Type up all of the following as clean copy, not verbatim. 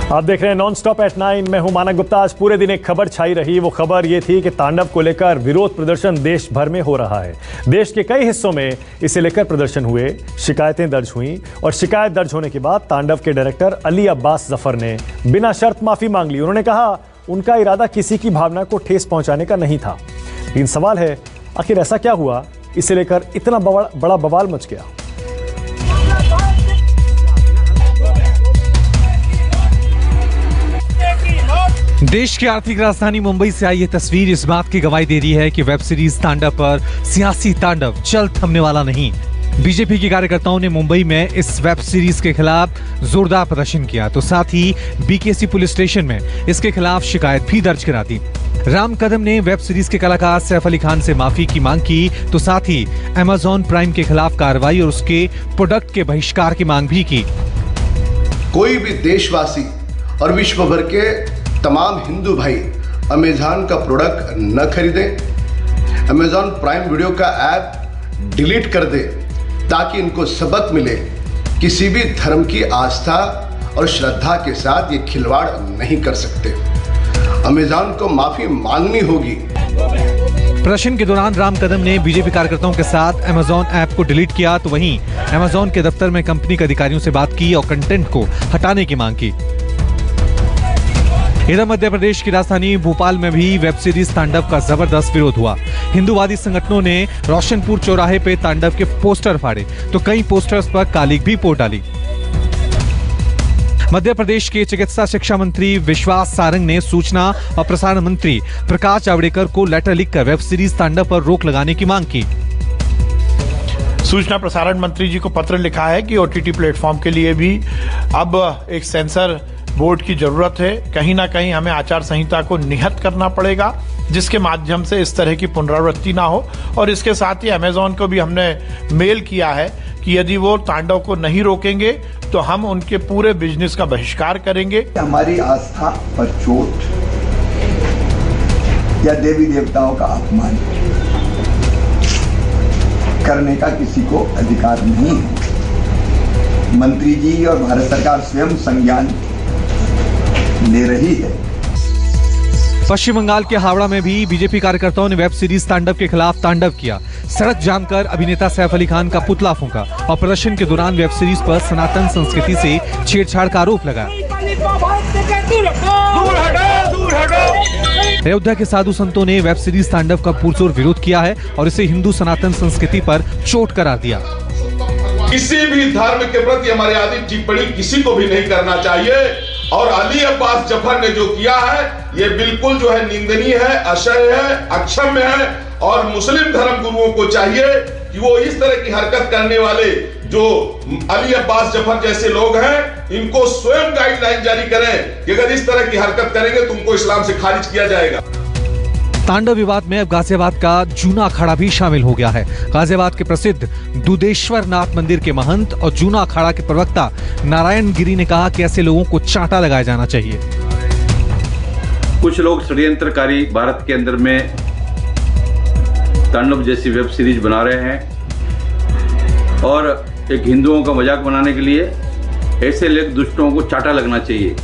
आप देख रहे हैं नॉन स्टॉप एट 9। मैं हूं मानक गुप्ता। आज पूरे दिन एक खबर छाई रही। वो खबर ये थी कि तांडव को लेकर विरोध प्रदर्शन देश भर में हो रहा है। देश के कई हिस्सों में इसे लेकर प्रदर्शन हुए, शिकायतें दर्ज हुई और शिकायत दर्ज होने के बाद तांडव के डायरेक्टर अली अब्बास जफर ने बिना शर्त माफी मांग ली। उन्होंने कहा उनका इरादा किसी की भावना को ठेस पहुंचाने का नहीं था। लेकिन सवाल है, आखिर ऐसा क्या हुआ इसे लेकर इतना बड़ा बवाल मच गया? देश की आर्थिक राजधानी मुंबई से आई ये तस्वीर इस बात की गवाही दे रही है कि वेब सीरीज तांडव पर सियासी तांडव जल्द थमने वाला नहीं। बीजेपी के कार्यकर्ताओं ने मुंबई में इस वेब सीरीज के खिलाफ जोरदार प्रदर्शन किया, तो साथ ही बीकेसी पुलिस स्टेशन में इसके खिलाफ शिकायत भी दर्ज करा दी। राम कदम ने वेब सीरीज के कलाकार सैफ अली खान से माफी की मांग की, तो साथ ही अमेजॉन प्राइम के खिलाफ कार्रवाई और उसके प्रोडक्ट के बहिष्कार की मांग भी की। कोई भी देशवासी और विश्व भर के तमाम हिंदू भाई अमेज़न का प्रोडक्ट न खरीदें, अमेज़न प्राइम वीडियो का ऐप डिलीट कर दे ताकि इनको सबक मिले। किसी भी धर्म की आस्था और श्रद्धा के साथ ये खिलवाड़ नहीं कर सकते। अमेज़न को माफी मांगनी होगी। प्रदर्शन के दौरान राम कदम ने बीजेपी कार्यकर्ताओं के साथ अमेज़न ऐप को डिलीट किया, तो वहीं अमेज़न के दफ्तर में कंपनी के अधिकारियों से बात की और कंटेंट को हटाने की मांग की। इधर मध्य प्रदेश की राजधानी भोपाल में भी वेब सीरीज तांडव का जबरदस्त विरोध हुआ। हिंदूवादी संगठनों ने रोशनपुर चौराहे पे तांडव के पोस्टर फाड़े, तो कई पोस्टर्स पर कालिख भी पोत डाली। मध्य प्रदेश के चिकित्सा शिक्षा मंत्री विश्वास सारंग ने सूचना और प्रसारण मंत्री प्रकाश जावड़ेकर को लेटर लिखकर वेब सीरीज तांडव पर रोक लगाने की मांग की। सूचना प्रसारण मंत्री जी को पत्र लिखा है कि ओटीटी प्लेटफॉर्म के लिए भी अब एक सेंसर बोर्ड की जरूरत है। कहीं ना कहीं हमें आचार संहिता को निहत करना पड़ेगा, जिसके माध्यम से इस तरह की पुनरावृत्ति ना हो। और इसके साथ ही अमेज़न को भी हमने मेल किया है कि यदि वो तांडव को नहीं roकेंगे तो हम उनके पूरे बिजनेस का बहिष्कार करेंगे। हमारी आस्था पर चोट या देवी देवताओं का अपमान करने का किसी को अधिकार नहीं है। मंत्री जी और भारत सरकार स्वयं संज्ञान ले रही है। पश्चिम बंगाल के हावड़ा में भी बीजेपी कार्यकर्ताओं ने वेब सीरीज तांडव के खिलाफ तांडव किया। सड़क जाम कर अभिनेता सैफ अली खान का पुतला फूंका और प्रदर्शन के दौरान वेब सीरीज पर सनातन संस्कृति से छेड़छाड़ का आरोप लगाया। अयोध्या के साधु संतों ने वेब सीरीज तांडव का पुरजोर विरोध किया है और इसे हिंदू सनातन संस्कृति पर चोट करार दिया। किसी भी धर्म के प्रति हमारे आदि टिप्पणी किसी को भी नहीं करना चाहिए। और अली अब्बास जफर ने जो किया है ये बिल्कुल जो है निंदनीय है, असह्य है, अक्षम्य है। और मुस्लिम धर्म गुरुओं को चाहिए कि वो इस तरह की हरकत करने वाले जो अली अब्बास जफर जैसे लोग हैं इनको स्वयं गाइडलाइन जारी करें कि अगर इस तरह की हरकत करेंगे तो उनको इस्लाम से खारिज किया जाएगा। तांडव विवाद में अब गाजियाबाद का जूना अखाड़ा भी शामिल हो गया है। गाजियाबाद के प्रसिद्ध दुधेश्वर नाथ मंदिर के महंत और जूना अखाड़ा के प्रवक्ता नारायण गिरी ने कहा कि ऐसे लोगों को चांटा लगाया जाना चाहिए। कुछ लोग षड्यंत्रकारी भारत के अंदर में तांडव जैसी वेब सीरीज बना रहे हैं और एक हिंदुओं का मजाक बनाने के लिए ऐसे लोग दुष्टों को चांटा लगना चाहिए।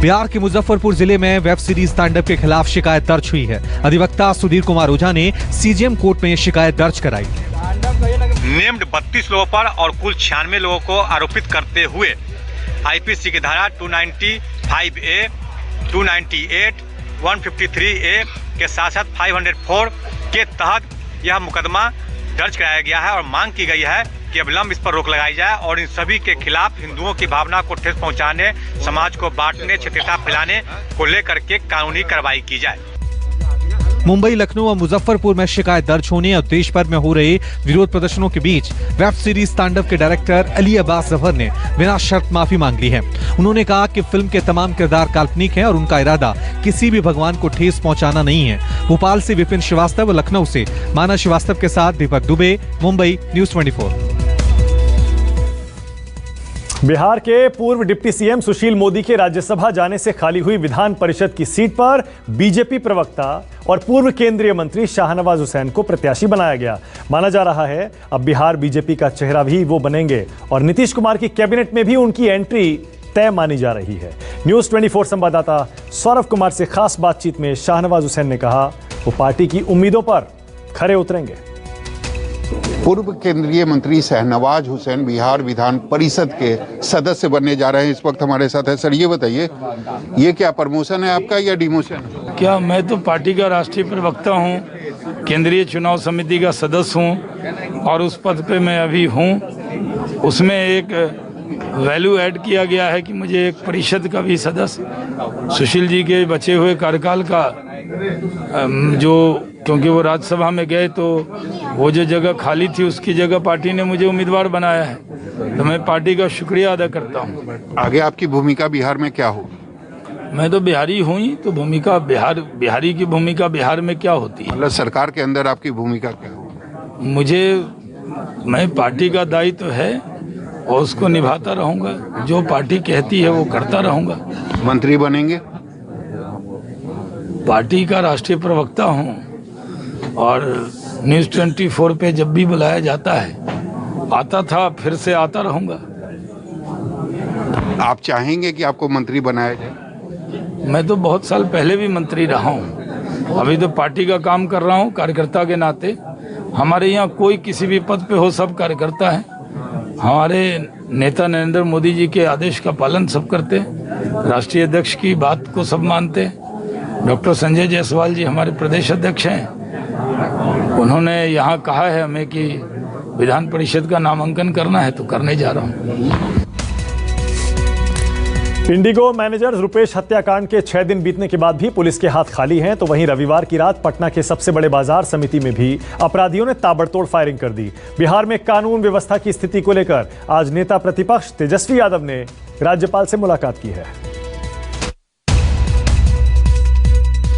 बिहार के मुजफ्फरपुर जिले में वेब सीरीज तांडव के खिलाफ शिकायत दर्ज हुई है। अधिवक्ता सुधीर कुमार ओझा ने सीजीएम कोर्ट में शिकायत दर्ज कराई। नेम्ड 32 लोगों पर और कुल 96 लोगों को आरोपित करते हुए आईपीसी की धारा 295A, 298, 153A के साथ साथ 504 के तहत यह मुकदमा दर्ज कराया गया है और मांग की गई है कि अविलंब इस पर रोक लगाई जाए और इन सभी के खिलाफ हिंदुओं की भावना को ठेस पहुंचाने, समाज को बांटने, क्षेत्रता फैलाने को लेकर के कानूनी कार्रवाई की जाए। मुंबई, लखनऊ और मुजफ्फरपुर में शिकायत दर्ज होने और देश भर में हो रहे विरोध प्रदर्शनों के बीच वेब सीरीज तांडव के डायरेक्टर अली अब्बास जफर ने बिना शर्त माफी मांग ली है। उन्होंने कहा कि फिल्म के तमाम किरदार काल्पनिक हैं और उनका इरादा किसी भी भगवान को ठेस पहुंचाना नहीं है। भोपाल से विपिन श्रीवास्तव और लखनऊ से माना श्रीवास्तव के साथ दीपक दुबे, मुंबई, न्यूज़ 24। बिहार के पूर्व डिप्टी सीएम सुशील मोदी के राज्यसभा जाने से खाली हुई विधान परिषद की सीट पर बीजेपी प्रवक्ता और पूर्व केंद्रीय मंत्री शाहनवाज हुसैन को प्रत्याशी बनाया गया। माना जा रहा है अब बिहार बीजेपी का चेहरा भी वो बनेंगे और नीतीश कुमार की कैबिनेट में भी उनकी एंट्री तय मानी जा रही है। न्यूज़ 24 संवाददाता सौरभ कुमार से खास बातचीत में शाहनवाज हुसैन ने कहा वो पार्टी की उम्मीदों पर खरे उतरेंगे। पूर्व केंद्रीय मंत्री शाहनवाज हुसैन बिहार विधान परिषद के सदस्य बनने जा रहे हैं। इस वक्त हमारे साथ है। सर, ये बताइए, ये क्या प्रमोशन है आपका या डिमोशन? क्या मैं तो पार्टी का राष्ट्रीय प्रवक्ता हूँ, केंद्रीय चुनाव समिति का सदस्य हूँ और उस पद पे मैं अभी हूँ। उसमें एक वैल्यू ऐड किया गया है कि मुझे एक परिषद का भी सदस्य, सुशील जी के बचे हुए कार्यकाल का जो, क्योंकि वो राज्यसभा में गए तो वो जो जगह खाली थी उसकी जगह पार्टी ने मुझे उम्मीदवार बनाया है, तो मैं पार्टी का शुक्रिया अदा करता हूँ। आगे आपकी भूमिका बिहार में क्या हो? मैं तो बिहारी हूँ ही, तो भूमिका बिहारी की भूमिका बिहार में क्या होती है? मतलब सरकार के अंदर आपकी भूमिका क्या हो? मैं पार्टी का दायित्व है और उसको निभाता रहूँगा। जो पार्टी कहती है वो करता रहूँगा। मंत्री बनेंगे? पार्टी का राष्ट्रीय प्रवक्ता हूँ और न्यूज़ 24 पे जब भी बुलाया जाता है आता था, फिर से आता रहूँगा। आप चाहेंगे कि आपको मंत्री बनाया जाए? मैं तो बहुत साल पहले भी मंत्री रहा हूँ, अभी तो पार्टी का काम कर रहा हूँ कार्यकर्ता के नाते। हमारे यहाँ कोई किसी भी पद पे हो, सब कार्यकर्ता है। हमारे नेता नरेंद्र मोदी जी के आदेश का पालन सब करते हैं, राष्ट्रीय अध्यक्ष की बात को सब मानते हैं। डॉक्टर संजय जायसवाल जी हमारे प्रदेश अध्यक्ष हैं, उन्होंने यहाँ कहा है हमें कि विधान परिषद का नामांकन करना है, तो करने जा रहा हूँ। इंडिगो मैनेजर रुपेश हत्याकांड के 6 दिन बीतने के बाद भी पुलिस के हाथ खाली हैं, तो वहीं रविवार की रात पटना के सबसे बड़े बाजार समिति में भी अपराधियों ने ताबड़तोड़ फायरिंग कर दी। बिहार में कानून व्यवस्था की स्थिति को लेकर आज नेता प्रतिपक्ष तेजस्वी यादव ने राज्यपाल से मुलाकात की है।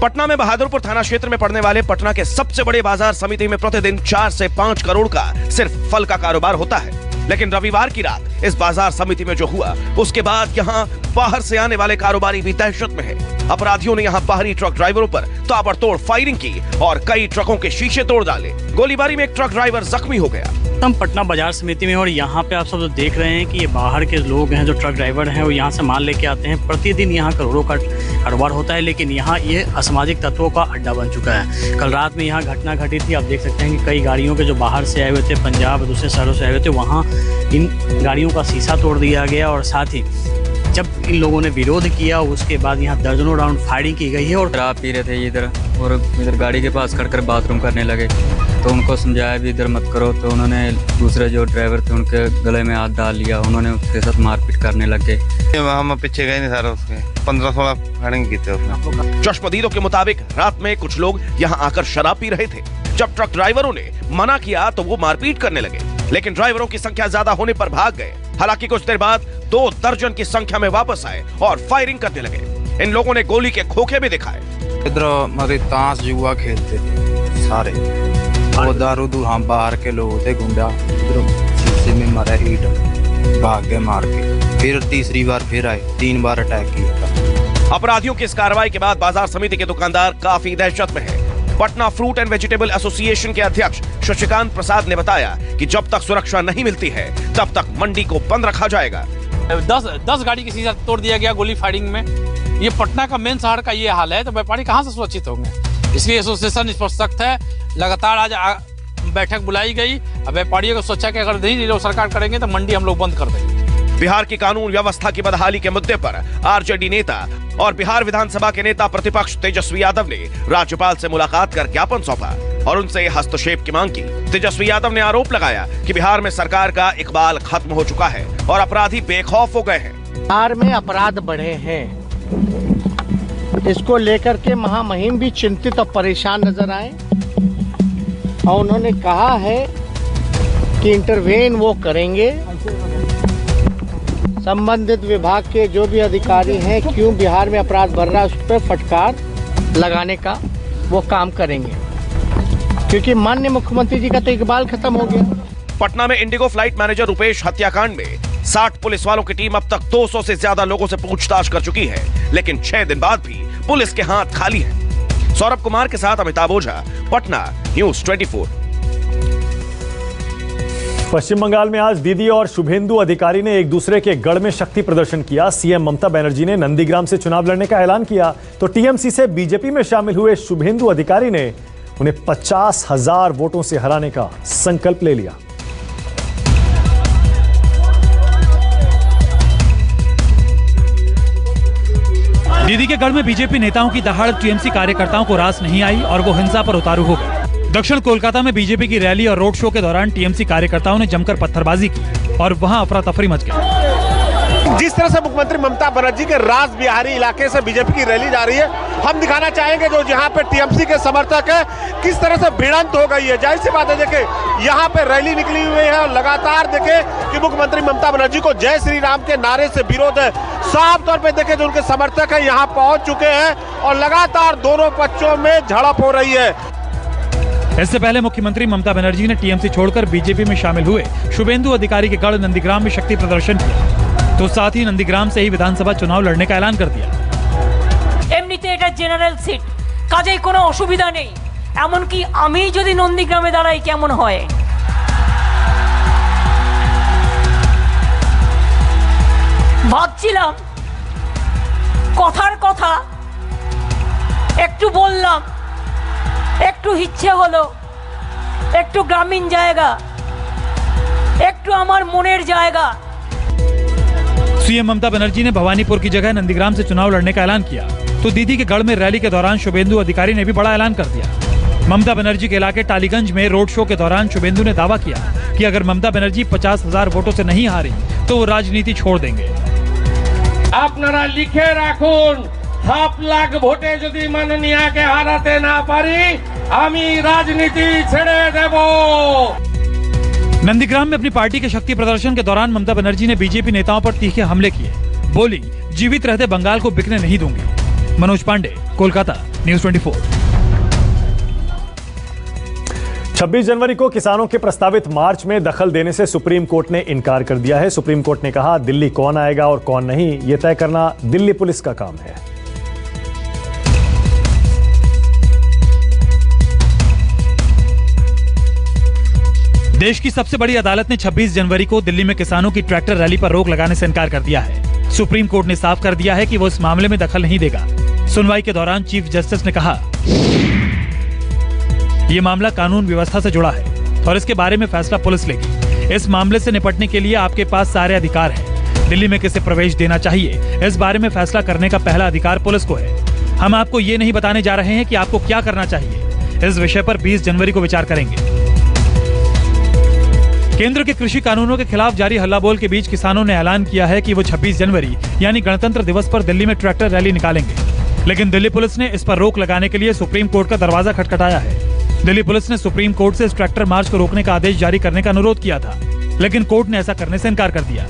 पटना में बहादुरपुर थाना क्षेत्र में पड़ने वाले पटना के सबसे बड़े बाजार समिति में प्रतिदिन 4 से 5 करोड़ का सिर्फ फल का कारोबार होता है, लेकिन रविवार की रात इस बाजार समिति में जो हुआ उसके बाद यहाँ बाहर से आने वाले कारोबारी भी दहशत में है। अपराधियों ने यहाँ बाहरी ट्रक ड्राइवरों पर ताबड़तोड़ फायरिंग की और कई ट्रकों के शीशे तोड़ डाले। गोलीबारी में एक ट्रक ड्राइवर जख्मी हो गया। हम पटना बाजार समिति में और यहाँ पे आप सब देख रहे हैं कि ये बाहर के लोग हैं जो ट्रक ड्राइवर हैं, वो यहाँ से माल लेके आते हैं। प्रतिदिन यहाँ करोड़ों का कारोबार होता है, लेकिन यहाँ ये असामाजिक तत्वों का अड्डा बन चुका है। कल रात में यहाँ घटना घटी थी। आप देख सकते हैं कि कई गाड़ियों के जो बाहर से आए हुए थे, पंजाब दूसरे शहरों से आए हुए थे, वहाँ इन गाड़ियों का शीशा तोड़ दिया गया और साथ ही जब इन लोगों ने विरोध किया उसके बाद यहाँ दर्जनों राउंड फायरिंग की गई है। और शराब पी रहे थे इधर और इधर गाड़ी के पास खड़कर बाथरूम करने लगे, तो उनको समझाया भी इधर मत करो, तो उन्होंने दूसरे जो ड्राइवर थे उनके गले में हाथ डाल लिया, उन्होंने उसके साथ मारपीट करने लगे। हम पीछे गए नहीं सारा, उसके 15-16 फायरिंग की थी। चश्मदीदों के मुताबिक रात में कुछ लोग यहाँ आकर शराब पी रहे थे। जब ट्रक ड्राइवरों ने मना किया तो वो मारपीट करने लगे, लेकिन ड्राइवरों की संख्या ज्यादा होने पर भाग गए। हालांकि कुछ देर बाद 2 दर्जन की संख्या में वापस आए और फायरिंग करने लगे। इन लोगों ने गोली के खोखे भी दिखाए। इधर हमारे ताश जुआ खेलते थे सारे, वो दारू हम बाहर के लोग थे, गुंडा शीशे में मारा ईट, भाग गए मार के। फिर तीसरी बार फिर आए, 3 बार अटैक किया। अपराधियों की इस कार्रवाई के बाद बाजार समिति के दुकानदार काफी दहशत में है। Patna fruit and vegetable association के अध्यक्ष शशिकांत प्रसाद ने बताया कि जब तक सुरक्षा नहीं मिलती है तब तक मंडी को बंद रखा जाएगा। 10 गाड़ी की शीशा तोड़ दिया गया गोली फायरिंग में। ये पटना का मेन शहर का ये हाल है, तो व्यापारी कहाँ से सुरक्षित होंगे? इसलिए एसोसिएशन इस पर सख्त है। लगातार आज बैठक बुलाई गई। अब व्यापारियों को सोचा कि अगर नहीं लोग सरकार करेंगे तो मंडी हम लोग बंद कर देंगे। बिहार की कानून व्यवस्था की बदहाली के मुद्दे पर आरजेडी नेता और बिहार विधानसभा के नेता प्रतिपक्ष तेजस्वी यादव ने राज्यपाल से मुलाकात कर ज्ञापन सौंपा और उनसे हस्तक्षेप की मांग की। तेजस्वी यादव ने आरोप लगाया कि बिहार में सरकार का इकबाल खत्म हो चुका है और अपराधी बेखौफ हो गए हैं। बिहार में अपराध बढ़े हैं, इसको लेकर के महामहिम भी चिंतित और परेशान नजर आए और उन्होंने कहा है कि इंटरवेन वो करेंगे। संबंधित विभाग के जो भी अधिकारी हैं, क्यों बिहार में अपराध बढ़ रहा है उस पर फटकार लगाने का वो काम करेंगे, क्योंकि माननीय मुख्यमंत्री जी का तो इकबाल खत्म हो गया। पटना में इंडिगो फ्लाइट मैनेजर रुपेश हत्याकांड में 60 पुलिस वालों की टीम अब तक 200 से ज्यादा लोगों से पूछताछ कर चुकी है, लेकिन 6 दिन बाद भी पुलिस के हाथ खाली है। सौरभ कुमार के साथ अमिताभ ओझा, पटना, न्यूज़ 24। पश्चिम बंगाल में आज दीदी और शुभेंदु अधिकारी ने एक दूसरे के गढ़ में शक्ति प्रदर्शन किया। सीएम ममता बनर्जी ने नंदीग्राम से चुनाव लड़ने का ऐलान किया तो टीएमसी से बीजेपी में शामिल हुए शुभेंदु अधिकारी ने उन्हें 50,000 वोटों से हराने का संकल्प ले लिया। दीदी के गढ़ में बीजेपी नेताओं की दहाड़ टीएमसी कार्यकर्ताओं को रास नहीं आई और वो हिंसा पर उतारू हो गए। दक्षिण कोलकाता में बीजेपी की रैली और रोड शो के दौरान टीएमसी कार्यकर्ताओं ने जमकर पत्थरबाजी की और वहां अफरा तफरी मच गई। जिस तरह से मुख्यमंत्री ममता बनर्जी के राज बिहारी इलाके से बीजेपी की रैली जा रही है, हम दिखाना चाहेंगे जो जहां पे टीएमसी के समर्थक है किस तरह से भिड़ंत हो गई है। जाहिर सी बात है, देखे यहाँ पे रैली निकली हुई है और लगातार देखे कि मुख्यमंत्री ममता बनर्जी को जय श्री राम के नारे से विरोध है। साफ तौर पे देखे जो उनके समर्थक है यहाँ पहुंच चुके हैं और लगातार दोनों पक्षों में झड़प हो रही है। इससे पहले मुख्यमंत्री ममता बनर्जी ने टीएमसी छोड़कर बीजेपी में शामिल हुए शुभेंदु अधिकारी के गढ़ नंदीग्राम में शक्ति प्रदर्शन किया तो साथ ही नंदीग्राम से ही विधानसभा चुनाव लड़ने का ऐलान कर दिया। एमनिते एटा जेनारेल सीट, काजेई कोनो असुविधा नेई, एमनकि आमी जोदि नंदीग्रामे दाঁড়াই केमन हय। ভাবছিলাম কথার কথা একটু বললাম, একটু ইচ্ছে হলো, একটু গ্রামীণ জায়গা, একটু আমার মনের জায়গা। सीएम ममता बनर्जी ने भवानीपुर की जगह नंदीग्राम से चुनाव लड़ने का ऐलान किया तो दीदी के गढ़ में रैली के दौरान शुभेंदु अधिकारी ने भी बड़ा ऐलान कर दिया। ममता बनर्जी के इलाके टालीगंज में रोड शो के दौरान शुभेंदु ने दावा किया कि अगर ममता बनर्जी 50,000 वोटों से नहीं हारी तो वो राजनीति छोड़ देंगे। আপনারা লিখে রাখুন, 7 লাখ ভোটে যদি মাননীয়াকে হারাতে না পারি আমি রাজনীতি ছেড়ে দেব। नंदीग्राम में अपनी पार्टी के शक्ति प्रदर्शन के दौरान ममता बनर्जी ने बीजेपी नेताओं पर तीखे हमले किए। बोली, जीवित रहते बंगाल को बिकने नहीं दूंगी। मनोज पांडे, कोलकाता, न्यूज़ 24। 26 जनवरी को किसानों के प्रस्तावित मार्च में दखल देने से सुप्रीम कोर्ट ने इनकार कर दिया है। सुप्रीम कोर्ट ने कहा, दिल्ली कौन आएगा और कौन नहीं, यह तय करना दिल्ली पुलिस का काम है। देश की सबसे बड़ी अदालत ने 26 जनवरी को दिल्ली में किसानों की ट्रैक्टर रैली पर रोक लगाने से इनकार कर दिया है। सुप्रीम कोर्ट ने साफ कर दिया है कि वो इस मामले में दखल नहीं देगा। सुनवाई के दौरान चीफ जस्टिस ने कहा, ये मामला कानून व्यवस्था से जुड़ा है और इसके बारे में फैसला पुलिस लेगी। इस मामले से निपटने के लिए आपके पास सारे अधिकार हैं। दिल्ली में किसे प्रवेश देना चाहिए, इस बारे में फैसला करने का पहला अधिकार पुलिस को है। हम आपको ये नहीं बताने जा रहे हैं कि आपको क्या करना चाहिए। इस विषय पर 20 जनवरी को विचार करेंगे। केंद्र के कृषि कानूनों के खिलाफ जारी हल्लाबोल के बीच किसानों ने ऐलान किया है कि वो 26 जनवरी यानी गणतंत्र दिवस पर दिल्ली में ट्रैक्टर रैली निकालेंगे। लेकिन दिल्ली पुलिस ने इस पर रोक लगाने के लिए सुप्रीम कोर्ट का दरवाजा खटखटाया है। दिल्ली पुलिस ने सुप्रीम कोर्ट से इस ट्रैक्टर मार्च को रोकने का आदेश जारी करने का अनुरोध किया था, लेकिन कोर्ट ने ऐसा करने से इनकार कर दिया।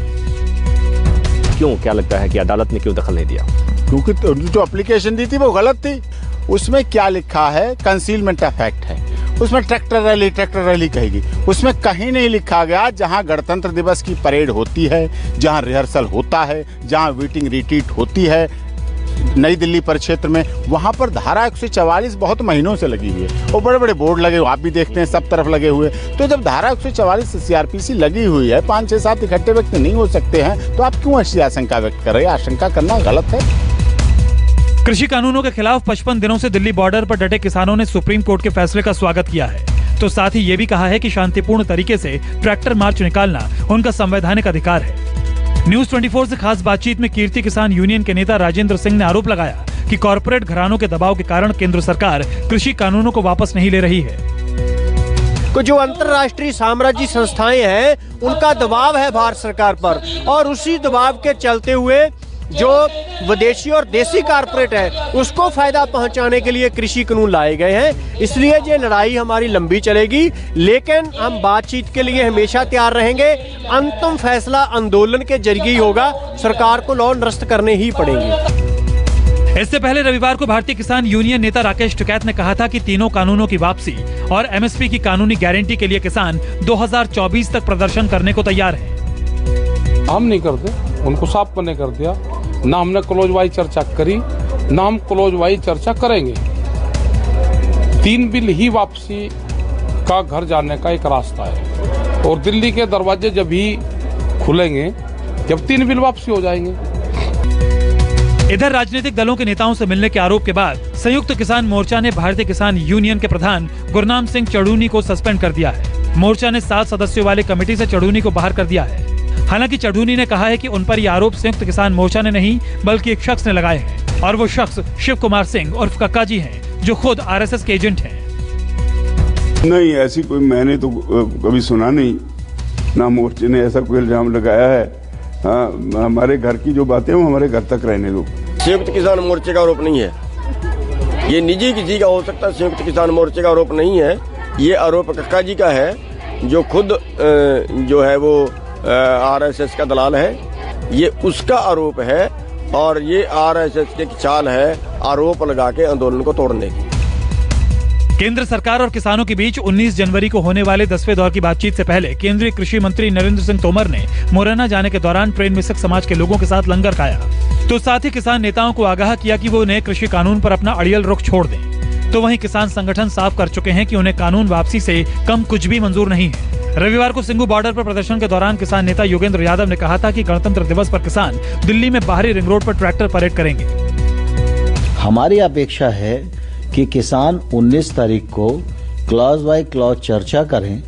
क्यों, क्या लगता है कि अदालत ने क्यों दखल नहीं दिया? क्योंकि जो एप्लीकेशन दी थी वो गलत थी। उसमें क्या लिखा है, कंसीलमेंट ऑफ फैक्ट है। उसमें ट्रैक्टर रैली कहेगी। उसमें कहीं नहीं लिखा गया जहां गणतंत्र दिवस की परेड होती है, जहां रिहर्सल होता है, जहां मीटिंग रिट्रीट होती है नई दिल्ली परिक्षेत्र में, वहां पर धारा 144 बहुत महीनों से लगी हुई है। वो बड़े बड़े बोर्ड लगे, आप भी देखते हैं सब तरफ लगे हुए। तो जब धारा 144 सीआरपीसी लगी हुई है, 5, 6, 7 इकट्ठे व्यक्ति नहीं हो सकते हैं, तो आप क्यों ऐसी आशंका व्यक्त कर रहे हैं? आशंका करना गलत है। कृषि कानूनों के खिलाफ 55 दिनों से दिल्ली बॉर्डर पर डटे किसानों ने सुप्रीम कोर्ट के फैसले का स्वागत किया है। तो साथ ही ये भी कहा है कि शांतिपूर्ण तरीके से ट्रैक्टर मार्च निकालना उनका संवैधानिक अधिकार है। न्यूज़ 24 से खास बातचीत में कीर्ति किसान यूनियन के नेता राजेंद्र सिंह ने आरोप लगाया कि कॉरपोरेट घरानों के दबाव के कारण केंद्र सरकार कृषि कानूनों को वापस नहीं ले रही है। जो अंतर्राष्ट्रीय साम्राज्य संस्थाएं हैं, उनका दबाव है भारत सरकार पर और उसी दबाव के चलते हुए जो विदेशी और देसी कारपोरेट है उसको फायदा पहुंचाने के लिए कृषि कानून लाए गए हैं। इसलिए ये लड़ाई हमारी लंबी चलेगी, लेकिन हम बातचीत के लिए हमेशा तैयार रहेंगे। अंतिम फैसला आंदोलन के जरिए ही होगा। सरकार को लॉ निरस्त करने ही पड़ेंगे। इससे पहले रविवार को भारतीय किसान यूनियन नेता राकेश टिकैत ने कहा था कि तीनों कानूनों की वापसी और एमएसपी की कानूनी गारंटी के लिए किसान 2024 तक प्रदर्शन करने को तैयार है। हम नहीं करते, उनको साफ करने कर दिया। ना हमने क्लोज वाइज चर्चा करी, ना हम क्लोज वाइज चर्चा करेंगे। 3 बिल ही वापसी का घर जाने का एक रास्ता है। और दिल्ली के दरवाजे जब भी खुलेंगे जब 3 बिल वापसी हो जाएंगे। इधर राजनीतिक दलों के नेताओं से मिलने के आरोप के बाद संयुक्त किसान मोर्चा ने भारतीय किसान यूनियन के प्रधान गुरनाम सिंह चढ़ूनी को सस्पेंड कर दिया है। मोर्चा ने 7 सदस्यों वाली कमेटी से चढ़ूनी को बाहर कर दिया है। हालांकि चढ़ूनी ने कहा है कि उन पर ये आरोप संयुक्त किसान मोर्चा ने नहीं बल्कि एक शख्स ने लगाए हैं और वो शख्स शिव कुमार सिंह उर्फ कक्का जी हैं, जो खुद आरएसएस के एजेंट हैं। नहीं, ऐसी कोई मैंने तो कभी सुना नहीं, ना मोर्चे ने ऐसा कोई इल्जाम लगाया है। हाँ, हमारे घर की जो बातें वो हमारे घर तक रहने दो। संयुक्त किसान मोर्चे का आरोप नहीं है, ये निजी किसी का हो सकता है, संयुक्त किसान मोर्चे का आरोप नहीं है। ये आरोप कक्का जी का है, जो खुद जो है वो आरएसएस का दलाल है। ये उसका आरोप है और ये आरएसएस की चाल है आरोप लगा के आंदोलन को तोड़ने की। केंद्र सरकार और किसानों के बीच 19 जनवरी को होने वाले 10वें दौर की बातचीत से पहले केंद्रीय कृषि मंत्री नरेंद्र सिंह तोमर ने मुरैना जाने के दौरान ट्रेन में सिख समाज के लोगों के साथ लंगर खाया। तो साथ ही किसान नेताओं को आगाह किया कि वो नए कृषि कानून पर अपना अड़ियल रुख छोड़ दें। तो वहीं किसान संगठन साफ कर चुके हैं कि उन्हें कानून वापसी से कम कुछ भी मंजूर नहीं है। रविवार को सिंघू बॉर्डर पर प्रदर्शन के दौरान किसान नेता योगेंद्र यादव ने कहा था कि गणतंत्र दिवस पर किसान दिल्ली में बाहरी रिंग रोड पर ट्रैक्टर परेड करेंगे। हमारी अपेक्षा है कि किसान 19 तारीख को क्लॉज बाय क्लॉज चर्चा करें,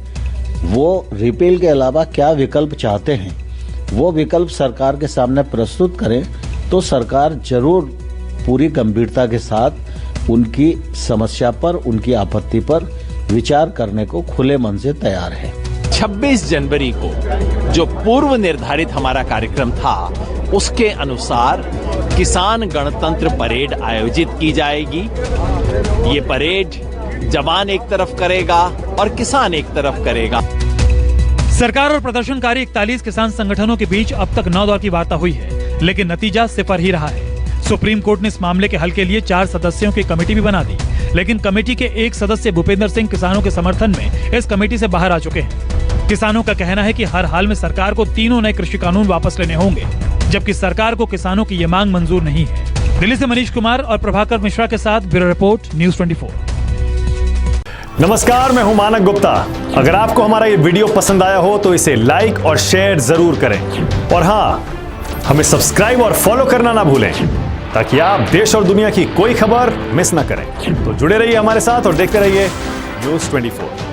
वो रिपील के अलावा क्या विकल्प चाहते हैं वो विकल्प सरकार के सामने प्रस्तुत करें, तो सरकार जरूर पूरी गंभीरता के साथ उनकी समस्या पर, उनकी आपत्ति पर विचार करने को खुले मन से तैयार है। 26 जनवरी को जो पूर्व निर्धारित हमारा कार्यक्रम था, उसके अनुसार किसान गणतंत्र परेड आयोजित की जाएगी। ये परेड जवान एक तरफ करेगा और किसान एक तरफ करेगा। सरकार और प्रदर्शनकारी 41 किसान संगठनों के बीच अब तक 9 दौर की वार्ता हुई है, लेकिन नतीजा सिफर ही रहा है। सुप्रीम कोर्ट ने इस मामले के हल के लिए 4 सदस्यों की कमेटी भी बना दी, लेकिन कमेटी के एक सदस्य भूपेंद्र सिंह किसानों के समर्थन में इस कमेटी से बाहर आ चुके हैं। किसानों का कहना है कि हर हाल में सरकार को तीनों नए कृषि कानून वापस लेने होंगे, जबकि सरकार को किसानों की ये मांग मंजूर नहीं है। दिल्ली से मनीष कुमार और प्रभाकर मिश्रा के साथ ब्यूरो रिपोर्ट, न्यूज़ 24। नमस्कार, मैं हूं मानक गुप्ता। अगर आपको हमारा ये वीडियो पसंद आया हो तो इसे लाइक और शेयर जरूर करें, और हाँ, हमें सब्सक्राइब और फॉलो करना ना भूलें, ताकि आप देश और दुनिया की कोई खबर मिस ना करें। तो जुड़े रहिए हमारे साथ और देखते रहिए न्यूज़ 24।